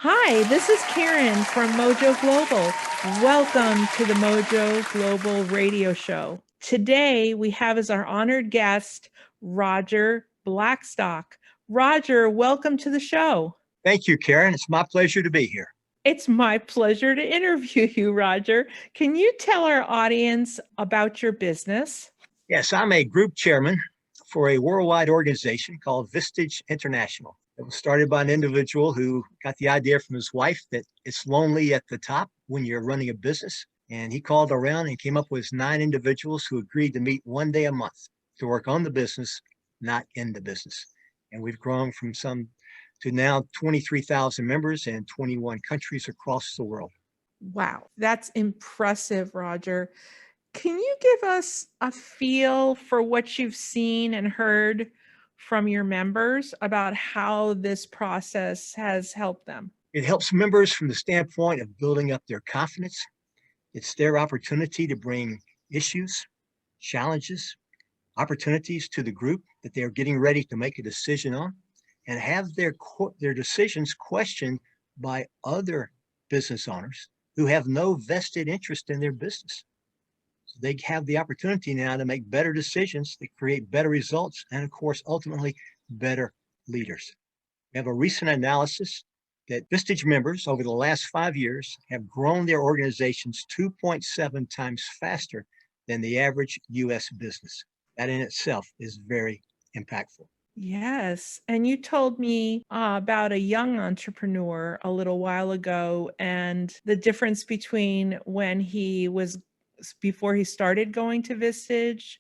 Hi, this is Karen from Mojo Global. Welcome to the Mojo Global Radio Show. Today we have as our honored guest Roger Blackstock. Roger, welcome to the show. Thank you, Karen. It's my pleasure to be here. It's my pleasure to interview you, Roger. Can you tell our audience about your business? Yes, I'm a group chairman for a worldwide organization called Vistage International. It was started by an individual who got the idea from his wife that it's lonely at the top when you're running a business. And he called around and came up with 9 individuals who agreed to meet one day a month to work on the business, not in the business. And we've grown from some to now 23,000 members in 21 countries across the world. Wow, that's impressive, Roger. Can you give us a feel for what you've seen and heard from your members about how this process has helped them? It helps members from the standpoint of building up their confidence. It's their opportunity to bring issues, challenges, opportunities to the group that they're getting ready to make a decision on, and have their decisions questioned by other business owners who have no vested interest in their business. So they have the opportunity now to make better decisions that create better results and, of course, ultimately better leaders. We have a recent analysis that Vistage members over the last 5 years have grown their organizations 2.7 times faster than the average US business. That in itself is very impactful. Yes. And you told me about a young entrepreneur a little while ago and the difference between when he was before he started going to Vistage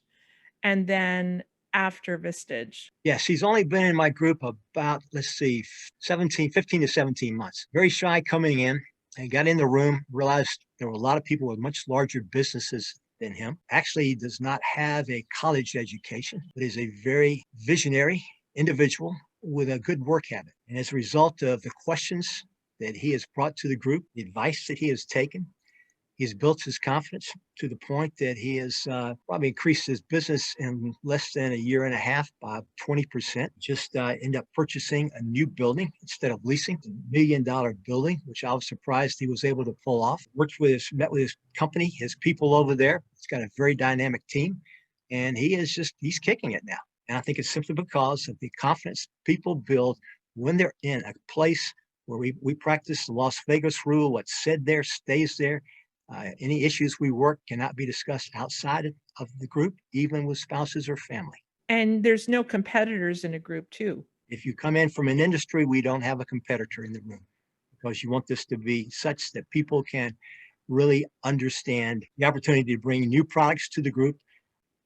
and then after Vistage. Yes, he's only been in my group about, 15 to 17 months. Very shy coming in. I got in the room, realized there were a lot of people with much larger businesses than him. Actually, he does not have a college education, but is a very visionary individual with a good work habit. And as a result of the questions that he has brought to the group, the advice that he has taken, he's built his confidence to the point that he has probably increased his business in less than a year and a half by 20%. Just end up purchasing a new building instead of leasing a $1 million building, which I was surprised he was able to pull off. Met with his company, his people over there. He's got a very dynamic team, and he's kicking it now. And I think it's simply because of the confidence people build when they're in a place where we practice the Las Vegas rule: what's said there stays there. Any issues we work cannot be discussed outside of the group, even with spouses or family. And there's no competitors in a group, too. If you come in from an industry, we don't have a competitor in the room because you want this to be such that people can really understand the opportunity to bring new products to the group,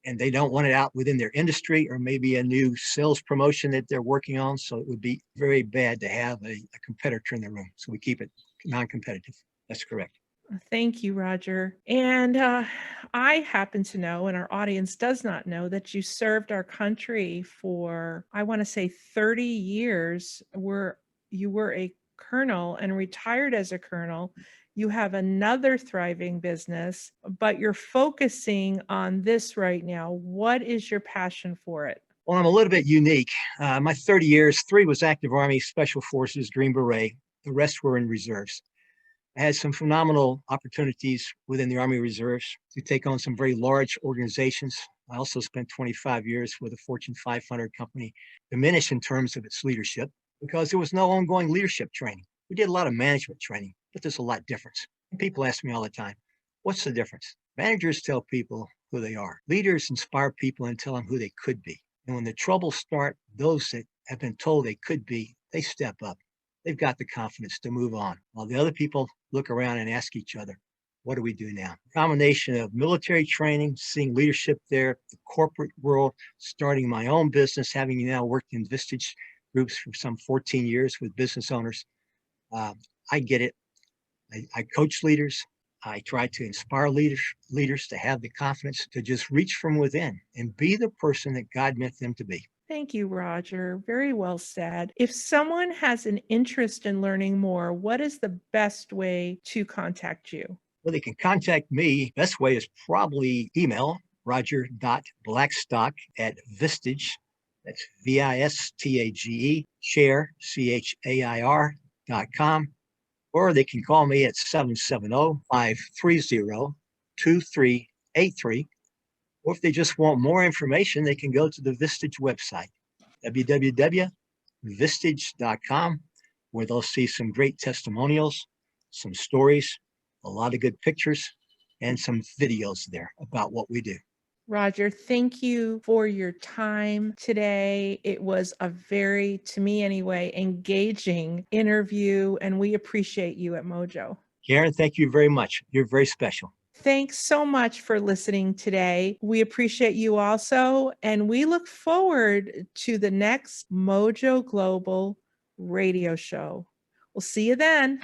and they don't want it out within their industry or maybe a new sales promotion that they're working on. So it would be very bad to have a competitor in the room. So we keep it non-competitive. That's correct. Thank you, Roger. And I happen to know, and our audience does not know, that you served our country for, I want to say, 30 years. You were a colonel and retired as a colonel. You have another thriving business, but you're focusing on this right now. What is your passion for it? Well, I'm a little bit unique. My 30 years, 3 was active Army, Special Forces, Green Beret. The rest were in reserves. I had some phenomenal opportunities within the Army Reserves to take on some very large organizations. I also spent 25 years with a Fortune 500 company, diminished in terms of its leadership because there was no ongoing leadership training. We did a lot of management training, but there's a lot of difference. And people ask me all the time, what's the difference? Managers tell people who they are. Leaders inspire people and tell them who they could be. And when the troubles start, those that have been told they could be, they step up. They've got the confidence to move on, while the other people look around and ask each other, what do we do now? A combination of military training, seeing leadership there, the corporate world, starting my own business, having now worked in Vistage groups for some 14 years with business owners. I get it. I coach leaders. I try to inspire leaders to have the confidence to just reach from within and be the person that God meant them to be. Thank you, Roger. Very well said. If someone has an interest in learning more, what is the best way to contact you? Well, they can contact me. Best way is probably email roger.blackstock@vistage. That's VISTAGE, chair, CHAIR.com. or they can call me at 770-530-2383. Or if they just want more information, they can go to the Vistage website, www.vistage.com, where they'll see some great testimonials, some stories, a lot of good pictures, and some videos there about what we do. Roger, thank you for your time today. It was a very, to me anyway, engaging interview, and we appreciate you at Mojo. Karen, thank you very much. You're very special. Thanks so much for listening today. We appreciate you also, and we look forward to the next Mojo Global radio show. We'll see you then.